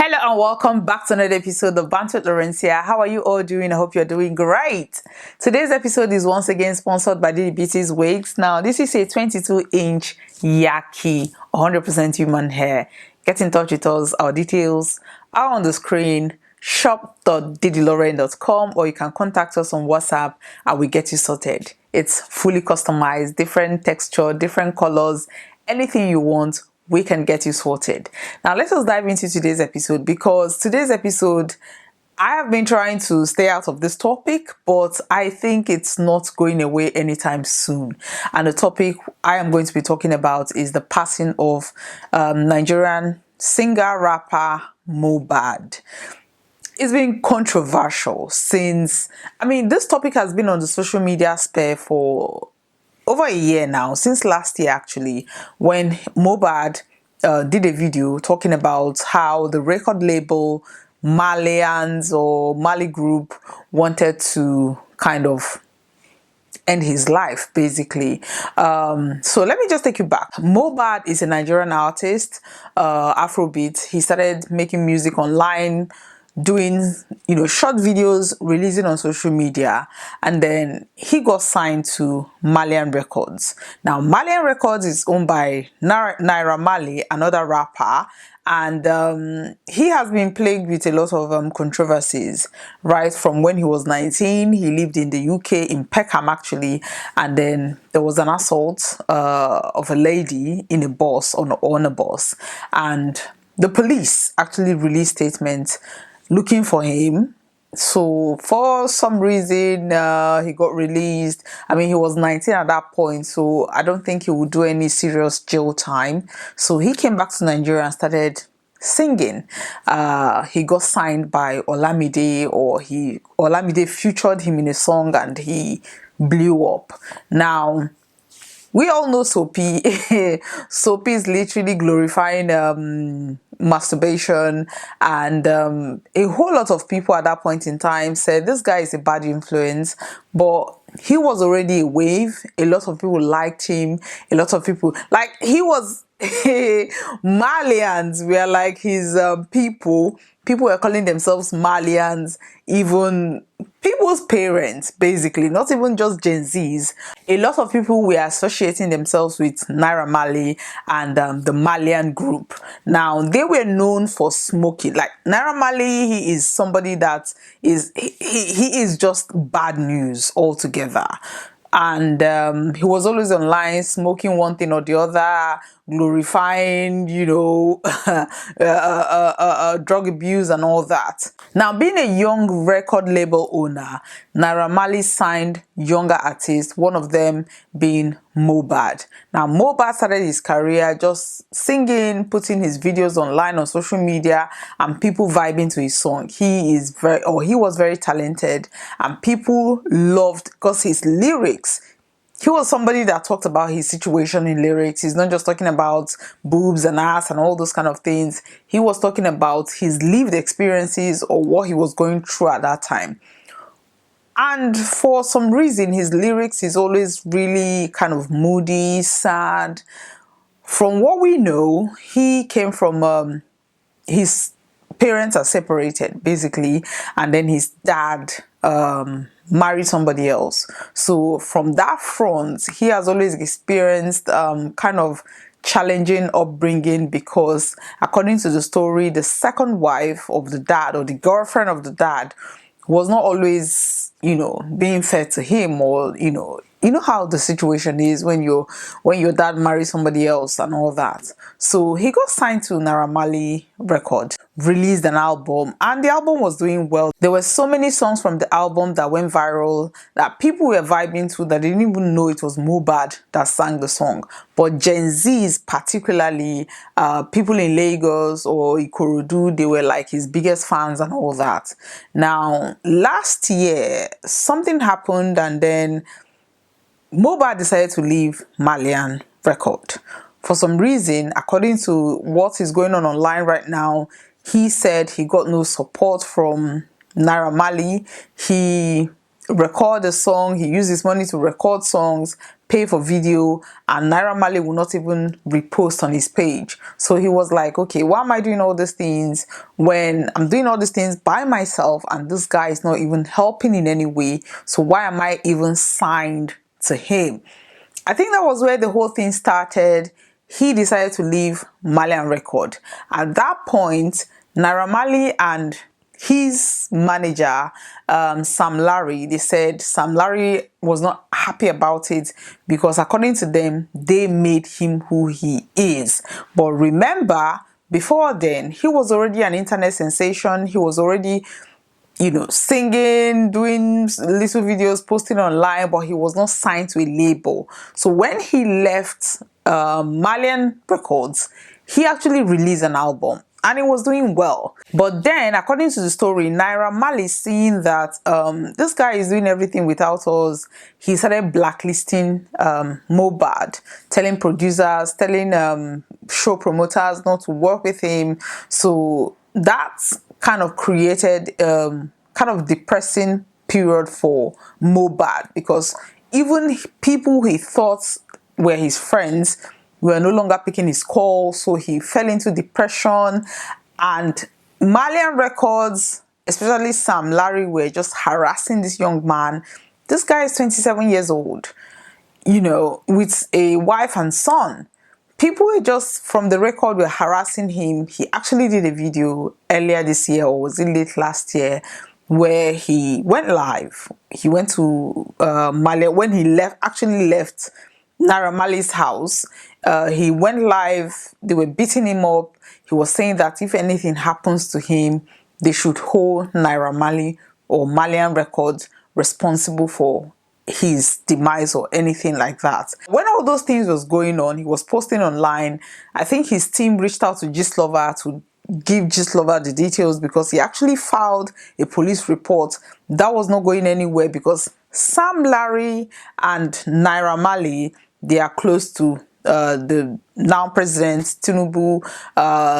Hello and welcome back to another episode of Bantz with Lawrencia. How are you all doing? I hope you're doing great. Today's episode is once again sponsored by DDBT's Wigs. Now, this is a 22-inch Yaki 100% human hair. Get in touch with us. Our details are on the screen. shop.ddloren.com, or you can contact us on WhatsApp and we get you sorted. It's fully customized, different texture, different colors, anything you want, we can get you sorted. Now let us dive into today's episode, because today's episode, I have been trying to stay out of this topic, but I think it's not going away anytime soon. And the topic I am going to be talking about is the passing of Nigerian singer, rapper MohBad's. It's been controversial since, this topic has been on the social media sphere for over a year now, since last year actually, when MohBad's did a video talking about how the record label Malians or Mali group wanted to kind of end his life, basically. So let me just take you back. MohBad's is a Nigerian artist, Afrobeat. He started making music online, doing short videos, releasing on social media, and then he got signed to Malian Records. Now Malian Records is owned by Naira Marley, another rapper, and he has been plagued with a lot of controversies right from when he was 19. He lived in the UK, in Peckham actually, and then there was an assault of a lady in a bus, on a bus, and the police actually released statements looking for him. So for some reason he got released. He was 19 at that point, so I don't think he would do any serious jail time. So he came back to Nigeria and started singing. He got signed by Olamide, Olamide featured him in a song and he blew up. Now we all know Soapy. Soapy is literally glorifying masturbation, and a whole lot of people at that point in time said this guy is a bad influence, but he was already a wave. A lot of people liked him. A lot of people, like, he was Malians were like his people were calling themselves Malians, even people's parents, basically, not even just Gen Zs. A lot of people were associating themselves with Naira Marley and the Malian group. Now, they were known for smoking. Like, Naira Marley, he is somebody that is, he is just bad news altogether. And he was always online smoking one thing or the other, glorifying, drug abuse and all that. Now, being a young record label owner, Naira Marley signed younger artists, one of them being MohBad's. Now, MohBad's started his career just singing, putting his videos online on social media, and people vibing to his song. He was very talented, and people loved, because his lyrics, he was somebody that talked about his situation in lyrics. He's not just talking about boobs and ass and all those kind of things. He was talking about his lived experiences or what he was going through at that time. And for some reason, his lyrics is always really kind of moody, sad. From what we know, he came from his parents are separated, basically, and then his dad married somebody else. So from that front, he has always experienced kind of challenging upbringing, because according to the story, the second wife of the dad, or the girlfriend of the dad, was not always being fair to him, or you know how the situation is when your dad marries somebody else and all that. So he got signed to Naira Marley Record, released an album, and the album was doing well. There were so many songs from the album that went viral that people were vibing to, that they didn't even know it was MohBad's that sang the song. But Gen Z's, particularly people in Lagos or Ikorodu, they were like his biggest fans and all that. Now, last year, something happened, and then MohBad's decided to leave Malian Record. For some reason, according to what is going on online right now, he said he got no support from Naira Marley. He record a song. He used his money to record songs, pay for video, and Naira Marley will not even repost on his page. So he was like, okay, why am I doing all these things when I'm doing all these things by myself and this guy is not even helping in any way? So why am I even signed to him? I think that was where the whole thing started. He decided to leave Malian record. At that point, Naira Marley and his manager, Sam Larry, they said Sam Larry was not happy about it because according to them, they made him who he is. But remember, before then, he was already an internet sensation. He was already, singing, doing little videos, posting online, but he was not signed to a label. So when he left Malian Records, he actually released an album and it was doing well. But then, according to the story, Naira Marley, seeing that this guy is doing everything without us, he started blacklisting MohBad, telling producers, telling show promoters not to work with him. So that's kind of created kind of depressing period for MohBad, because even people he thought were his friends were no longer picking his calls, so he fell into depression. And Malian Records, especially Sam Larry, were just harassing this young man. This guy is 27 years old, with a wife and son. People were just, from the record, were harassing him. He actually did a video earlier this year, or was it late last year, where he went live. He went to Malian when he actually left Naira Marley's house. He went live. They were beating him up. He was saying that if anything happens to him, they should hold Naira Marley or Malian Records responsible for his demise or anything like that. When all those things was going on, he was posting online. I think his team reached out to Gistlover to give Gistlover the details, because he actually filed a police report. That was not going anywhere because Sam Larry and Naira Marley, they are close to the now president Tinubu,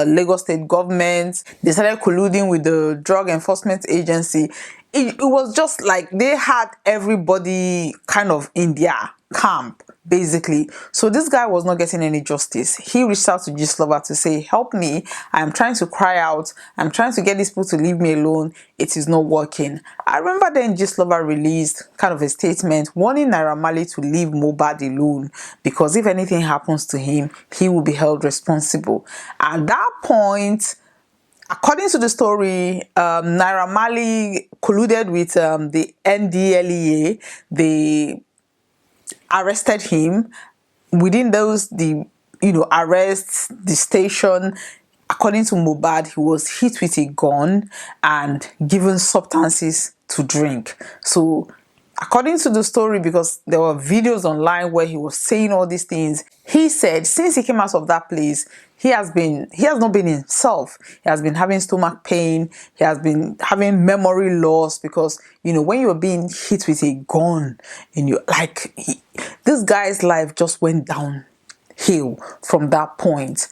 Lagos state government. They started colluding with the Drug Enforcement Agency. It was just like they had everybody kind of in their camp, basically. So this guy was not getting any justice. He reached out to Gistlover to say, help me. I'm trying to cry out. I'm trying to get these people to leave me alone. It is not working. I remember then Gistlover released kind of a statement warning Naira Marley to leave MohBad alone, because if anything happens to him, he will be held responsible. At that point, according to the story, Naira Marley colluded with the NDLEA. They arrested him. Within those, the arrests, the station, according to MohBad, he was hit with a gun and given substances to drink. So according to the story, because there were videos online where he was saying all these things, he said since he came out of that place, he has not been himself. He has been having stomach pain. He has been having memory loss, because when you're being hit with a gun and this guy's life just went downhill from that point.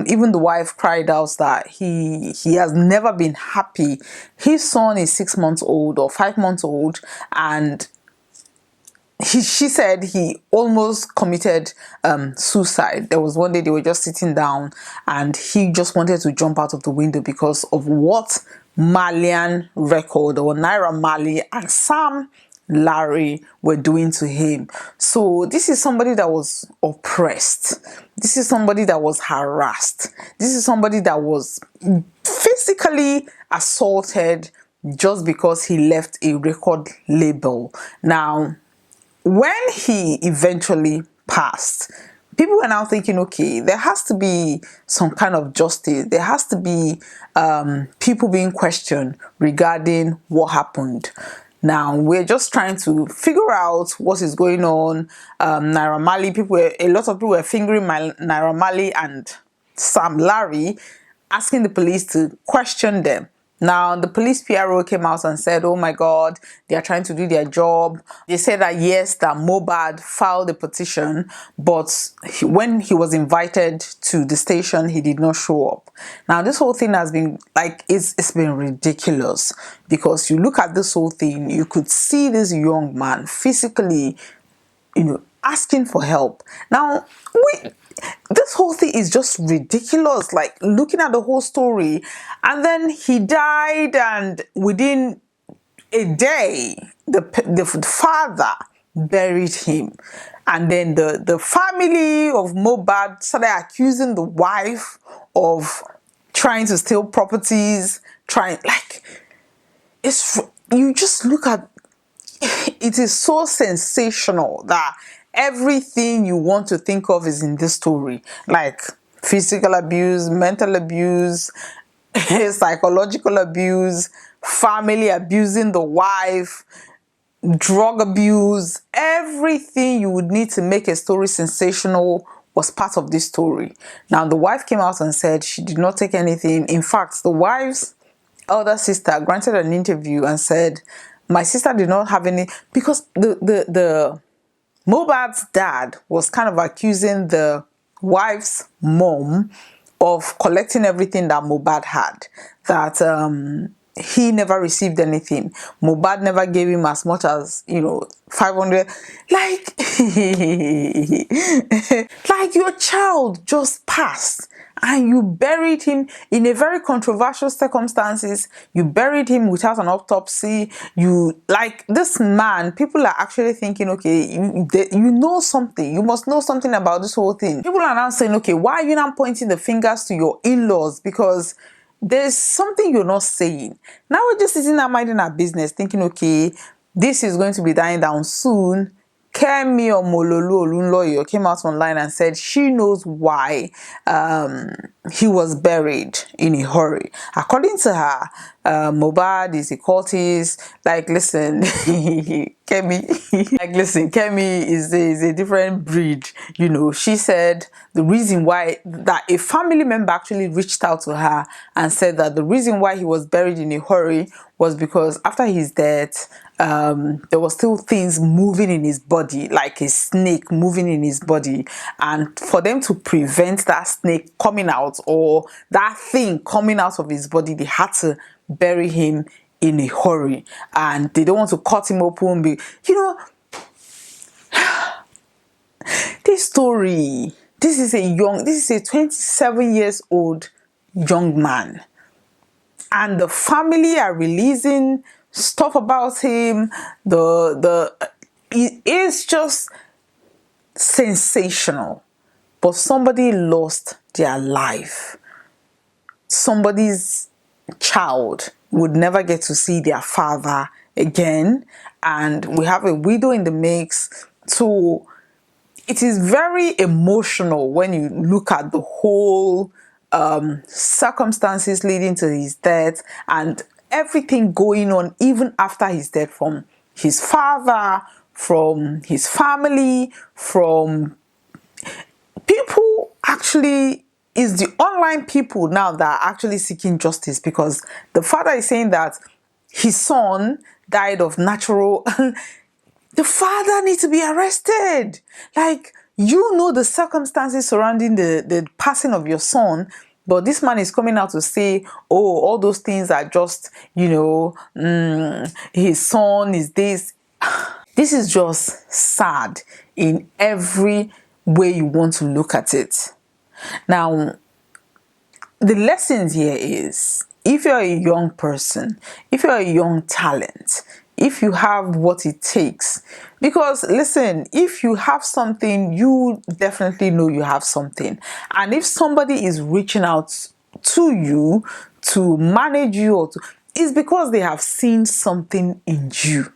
Even the wife cried out that he has never been happy. His son is 6 months old or 5 months old, and she said he almost committed suicide. There was one day they were just sitting down and he just wanted to jump out of the window because of what Malian Record or Naira Marley and Sam Larry were doing to him. So this is somebody that was oppressed. This is somebody that was harassed. This is somebody that was physically assaulted just because he left a record label. Now, when he eventually passed, people were now thinking, okay, there has to be some kind of justice. There has to be people being questioned regarding what happened. Now, we're just trying to figure out what is going on. Naira Marley, a lot of people were fingering Naira Marley and Sam Larry, asking the police to question them. Now, the police PRO came out and said, oh my God, they are trying to do their job. They said that yes, that MohBad filed a petition, but when he was invited to the station, he did not show up. Now, this whole thing has been like, it's been ridiculous, because you look at this whole thing, you could see this young man physically, asking for help. Now, this whole thing is just ridiculous, like looking at the whole story. And then he died, and within a day, the father buried him. And then the family of MohBad started accusing the wife of trying to steal properties, you just look at, it is so sensational that everything you want to think of is in this story, like physical abuse, mental abuse, psychological abuse, family abusing the wife, drug abuse. Everything you would need to make a story sensational was part of this story. Now, the wife came out and said she did not take anything. In fact, the wife's elder sister granted an interview and said, my sister did not have any, because the MohBad's dad was kind of accusing the wife's mom of collecting everything that MohBad had, that he never received anything. MohBad never gave him as much as, 500. Like, like your child just passed and you buried him in a very controversial circumstances. You buried him without an autopsy. This man, people are actually thinking, okay, you know something. You must know something about this whole thing. People are now saying, okay, why are you now pointing the fingers to your in-laws? Because there's something you're not saying. Now we're just sitting there minding our business, thinking, okay, this is going to be dying down soon. Kemi or Mololu Olunloyo came out online and said she knows why he was buried in a hurry. According to her, MohBad is a cultist. Like, listen, Kemi, Kemi is a different breed. She said the reason why, that a family member actually reached out to her and said that the reason why he was buried in a hurry was because after his death, there were still things moving in his body, like a snake moving in his body. And for them to prevent that snake coming out, or that thing coming out of his body, they had to bury him in a hurry. And they don't want to cut him open. This story, this is a 27 years old young man. And the family are releasing stuff about him. It is just sensational. But somebody lost their life. Somebody's child would never get to see their father again. And we have a widow in the mix. So it is very emotional when you look at the whole circumstances leading to his death and everything going on even after his death, from his father, from his family, from people. Actually, is the online people now that are actually seeking justice, because the father is saying that his son died of natural. The father needs to be arrested. Like, the circumstances surrounding the passing of your son, but this man is coming out to say, oh, all those things are just, his son is this. This is just sad in every way you want to look at it. Now, the lessons here is, if you're a young person, if you're a young talent, if you have what it takes, because listen, if you have something, you definitely know you have something. And if somebody is reaching out to you to manage you, it's because they have seen something in you.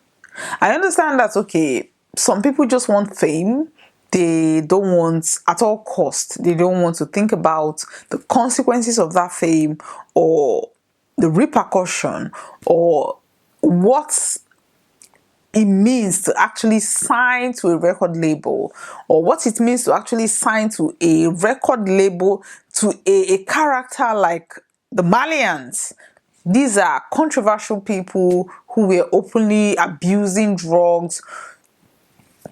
I understand that, okay, some people just want fame. They don't want, at all cost, they don't want to think about the consequences of that fame, or the repercussion, or what it means to actually sign to a record label, or what it means to actually sign to a record label, to a character like the Malians. These are controversial people who were openly abusing drugs,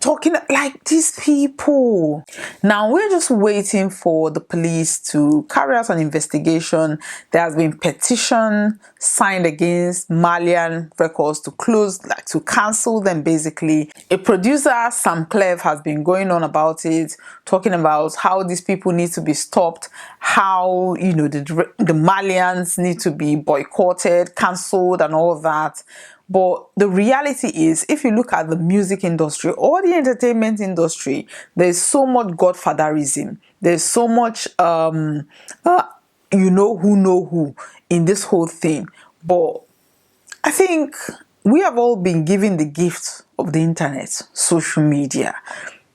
talking like these people. Now we're just waiting for the police to carry out an investigation. There has been petition signed against Malian records to close, like to cancel them basically. A producer, Sam Cleve, has been going on about it, talking about how these people need to be stopped, how, you know, the Malians need to be boycotted, cancelled and all that. But the reality is, if you look at the music industry or the entertainment industry, there's so much godfatherism. There's so much, you know who in this whole thing. But I think we have all been given the gift of the internet, social media.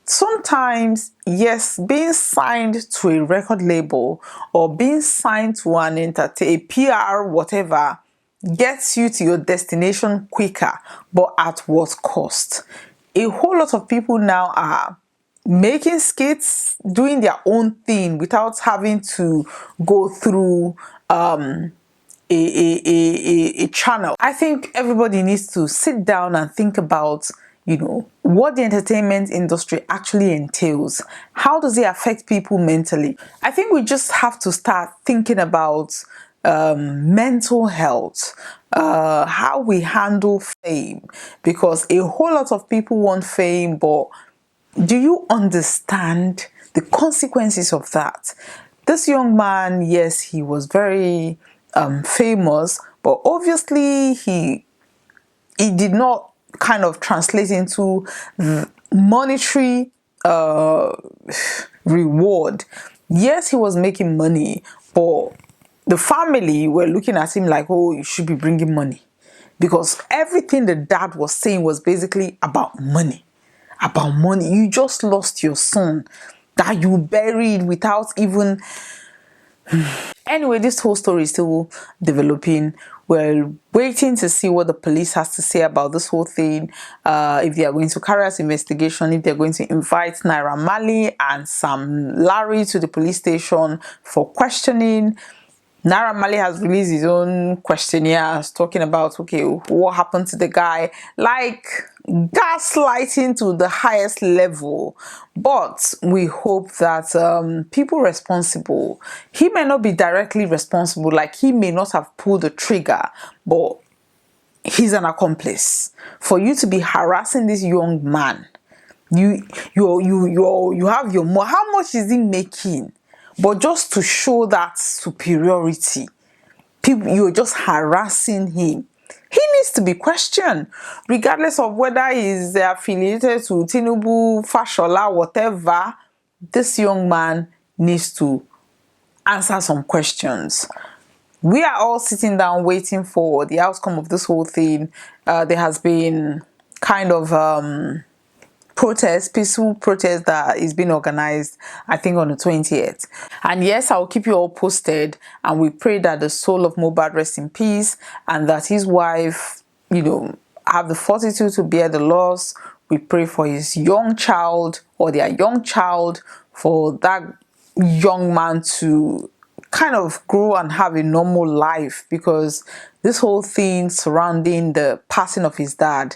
Sometimes, yes, being signed to a record label or being signed to a PR, whatever, gets you to your destination quicker, but at what cost? A whole lot of people now are making skits, doing their own thing without having to go through a channel. I think everybody needs to sit down and think about, you know, what the entertainment industry actually entails. How does it affect people mentally? I think we just have to start thinking about mental health, how we handle fame, because a whole lot of people want fame, but do you understand the consequences of that? This young man, yes, he was very famous, but obviously he did not kind of translate into monetary reward. Yes, he was making money, but the family were looking at him like, oh, you should be bringing money, because everything the dad was saying was basically about money. About money. You just lost your son that you buried without even... Anyway, this whole story is still developing. We're waiting to see what the police has to say about this whole thing. If they are going to carry out investigation, if they're going to invite Naira Marley and Sam Larry to the police station for questioning. Naira Marley has released his own questionnaires talking about, okay, what happened to the guy, like gaslighting to the highest level. But we hope that people responsible, he may not be directly responsible, like he may not have pulled the trigger, but he's an accomplice. For you to be harassing this young man, you have your more, how much is he making? But just to show that superiority, you're just harassing him. He needs to be questioned, regardless of whether he's affiliated to Tinubu, Fashola, whatever. This young man needs to answer some questions. We are all sitting down waiting for the outcome of this whole thing. There has been kind of peaceful protest that is being organized, I think on the 20th. And yes, I'll keep you all posted, and we pray that the soul of MohBad rest in peace, and that his wife, you know, have the fortitude to bear the loss. We pray for his young child, or their young child, for that young man to kind of grow and have a normal life, because this whole thing surrounding the passing of his dad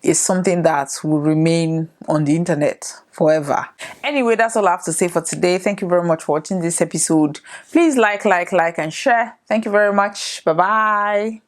is something that will remain on the internet forever. Anyway, that's all I have to say for today. Thank you very much for watching this episode. Please like and share. Thank you very much. Bye bye.